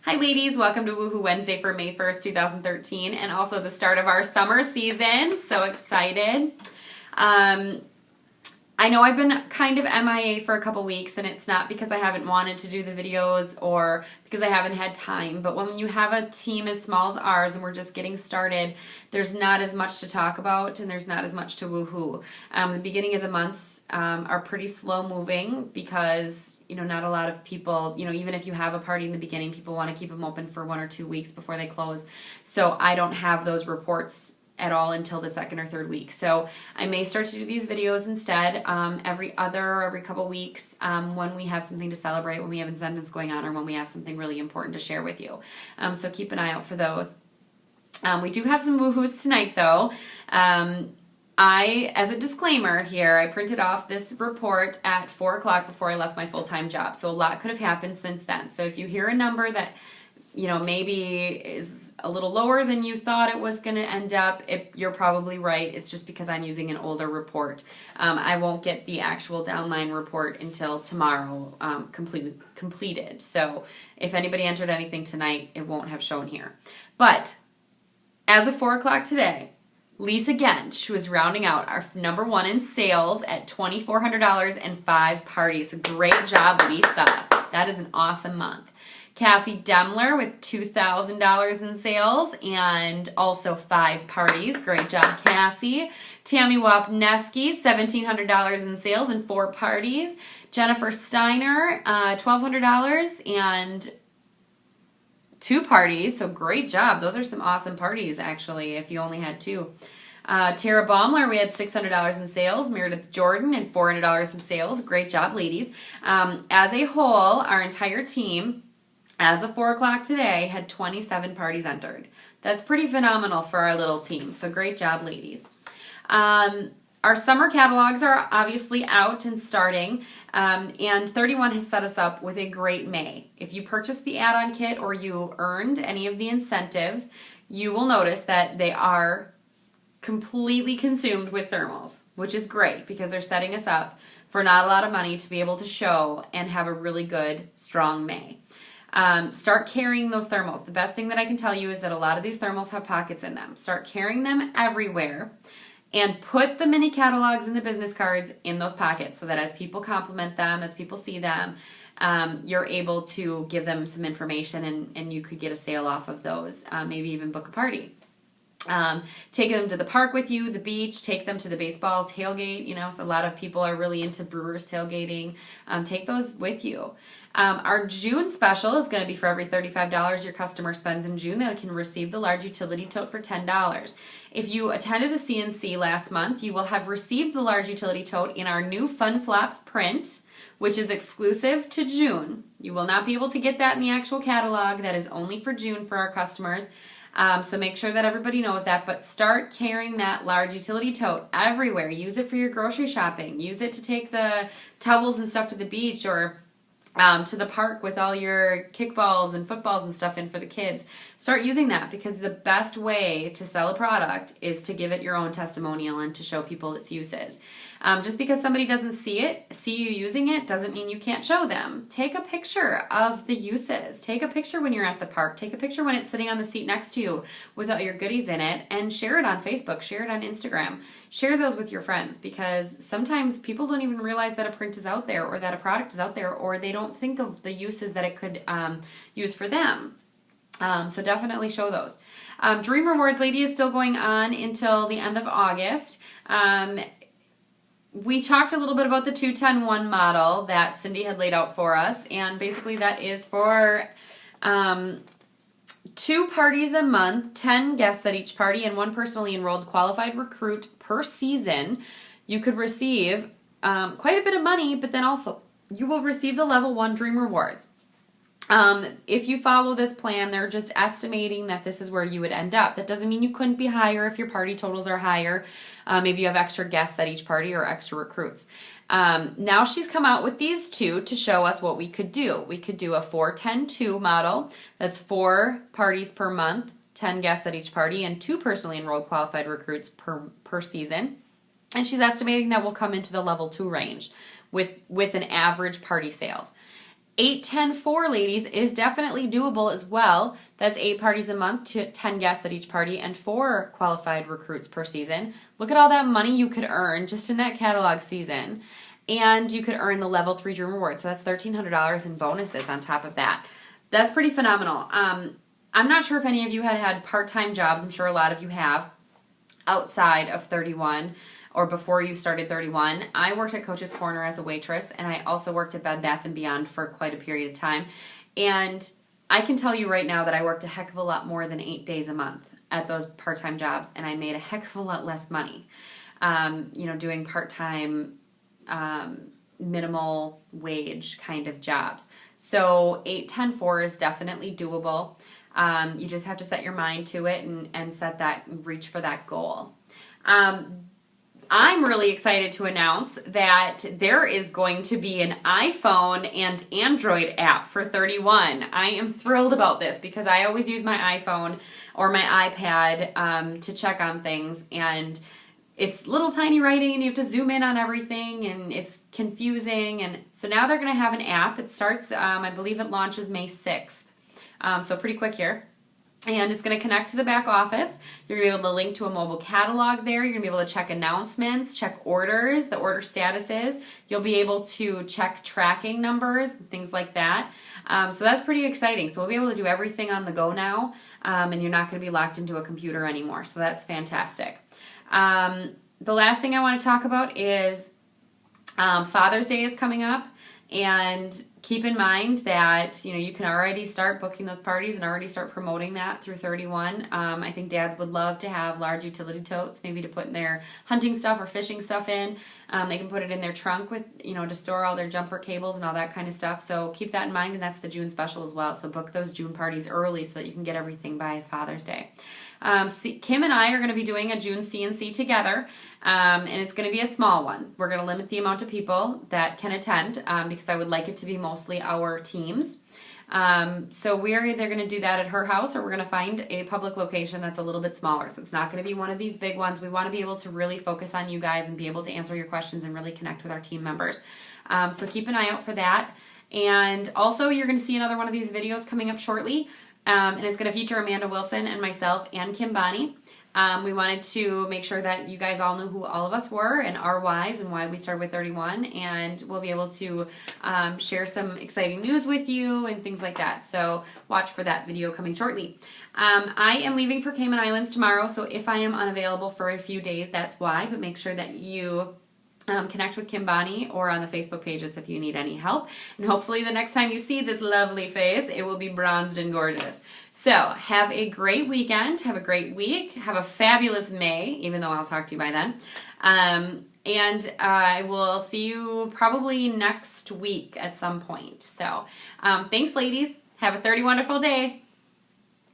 Hi ladies, welcome to WooHoo Wednesday for May 1st, 2013, and also the start of our summer season. So excited. I know I've been kind of MIA for a couple weeks, and it's not because I haven't wanted to do the videos or because I haven't had time, but when you have a team as small as ours and we're just getting started, there's not as much to talk about and there's not as much to woohoo. The beginning of the months are pretty slow moving because not a lot of people, even if you have a party in the beginning, people want to keep them open for 1 or 2 weeks before they close. So I don't have those reports at all until the second or third week. So I may start to do these videos instead every couple weeks when we have something to celebrate, when we have incentives going on, or when we have something really important to share with you. So keep an eye out for those. We do have some woohoos tonight though. As a disclaimer here, I printed off this report at 4 o'clock before I left my full-time job. So a lot could have happened since then. So if you hear a number that maybe is a little lower than you thought it was going to end up, you're probably right. It's just because I'm using an older report. I won't get the actual downline report until tomorrow completed. So if anybody entered anything tonight, it won't have shown here. But as of 4 o'clock today, Lisa Gensch was rounding out our number one in sales at $2,400 and 5 parties. Great job, Lisa. That is an awesome month. Cassie Demler with $2,000 in sales and also 5 parties. Great job, Cassie. Tammy Wapneski, $1,700 in sales and 4 parties. Jennifer Steiner, $1,200 and 2 parties. So great job. Those are some awesome parties, actually, if you only had 2. Tara Baumler, we had $600 in sales. Meredith Jordan and $400 in sales. Great job, ladies. As a whole, our entire team, as of 4 o'clock today, had 27 parties entered. That's pretty phenomenal for our little team. So great job, ladies. Our summer catalogs are obviously out and starting, and 31 has set us up with a great May. If you purchased the add-on kit or you earned any of the incentives, you will notice that they are completely consumed with thermals, which is great because they're setting us up for not a lot of money to be able to show and have a really good, strong May. Start carrying those thermals. The best thing that I can tell you is that a lot of these thermals have pockets in them. Start carrying them everywhere and put the mini catalogs and the business cards in those pockets so that as people compliment them, as people see them, you're able to give them some information and you could get a sale off of those, maybe even book a party. Take them to the park with you, the beach, take them to the baseball tailgate. So a lot of people are really into Brewers tailgating. Take those with you. Our June special is going to be for every $35 your customer spends in June, they can receive the large utility tote for $10. If you attended a CNC last month, you will have received the large utility tote in our new Fun Flops print, which is exclusive to June. You will not be able to get that in the actual catalog. That is only for June for our customers. So make sure that everybody knows that, but start carrying that large utility tote everywhere. Use it for your grocery shopping. Use it to take the towels and stuff to the beach or to the park with all your kickballs and footballs and stuff in for the kids. Start using that because the best way to sell a product is to give it your own testimonial and to show people its uses. Just because somebody doesn't see you using it, doesn't mean you can't show them. Take a picture of the uses. Take a picture when you're at the park. Take a picture when it's sitting on the seat next to you with all your goodies in it and share it on Facebook. Share it on Instagram. Share those with your friends because sometimes people don't even realize that a print is out there or that a product is out there or they don't think of the uses that it could use for them. So definitely show those. Dream Rewards Lady is still going on until the end of August. We talked a little bit about the 2-10-1 model that Cindy had laid out for us, and basically that is for 2 parties a month, 10 guests at each party, and 1 personally enrolled qualified recruit per season. You could receive quite a bit of money, but then also you will receive the level 1 Dream Rewards. If you follow this plan, they're just estimating that this is where you would end up. That doesn't mean you couldn't be higher if your party totals are higher. Maybe you have extra guests at each party or extra recruits. Now she's come out with these 2 to show us what we could do. We could do a 4-10-2 model. That's 4 parties per month, 10 guests at each party, and 2 personally enrolled qualified recruits per season. And she's estimating that we'll come into the level 2 range with an average party sales. 8-10-4, ladies, is definitely doable as well. That's 8 parties a month, 10 guests at each party, and 4 qualified recruits per season. Look at all that money you could earn just in that catalog season. And you could earn the level 3 Dream Award. So that's $1,300 in bonuses on top of that. That's pretty phenomenal. I'm not sure if any of you had part-time jobs. I'm sure a lot of you have outside of 31 or before you started 31. I worked at Coach's Corner as a waitress, and I also worked at Bed Bath & Beyond for quite a period of time. And I can tell you right now that I worked a heck of a lot more than 8 days a month at those part-time jobs, and I made a heck of a lot less money, doing part-time minimal wage kind of jobs. So 8-10-4 is definitely doable. You just have to set your mind to it and reach for that goal. I'm really excited to announce that there is going to be an iPhone and Android app for 31. I am thrilled about this because I always use my iPhone or my iPad to check on things, and it's little tiny writing and you have to zoom in on everything and it's confusing. And so now they're going to have an app. It starts, I believe it launches May 6th. So pretty quick here. And it's going to connect to the back office. You're going to be able to link to a mobile catalog there. You're going to be able to check announcements, check orders, the order statuses. You'll be able to check tracking numbers, things like that. So that's pretty exciting. So we'll be able to do everything on the go now, and you're not going to be locked into a computer anymore. So that's fantastic. The last thing I want to talk about is Father's Day is coming up. And keep in mind that, you can already start booking those parties and already start promoting that through 31. I think dads would love to have large utility totes, maybe to put their hunting stuff or fishing stuff in. They can put it in their trunk with, to store all their jumper cables and all that kind of stuff. So keep that in mind, and that's the June special as well. So book those June parties early so that you can get everything by Father's Day. Kim and I are going to be doing a June C&C together, and it's going to be a small one. We're going to limit the amount of people that can attend because I would like it to be mostly our teams. So we're either going to do that at her house or we're going to find a public location that's a little bit smaller. So it's not going to be one of these big ones. We want to be able to really focus on you guys and be able to answer your questions and really connect with our team members. So keep an eye out for that. And also you're going to see another one of these videos coming up shortly. And it's going to feature Amanda Wilson and myself and Kim Bonney. We wanted to make sure that you guys all knew who all of us were and our whys and why we started with 31, and we'll be able to share some exciting news with you and things like that. So watch for that video coming shortly. I am leaving for Cayman Islands tomorrow, so if I am unavailable for a few days, that's why, but make sure that you connect with Kim Bonney or on the Facebook pages if you need any help. And hopefully the next time you see this lovely face, it will be bronzed and gorgeous. So have a great weekend. Have a great week. Have a fabulous May, even though I'll talk to you by then. And I will see you probably next week at some point. So thanks, ladies. Have a 30 wonderful day.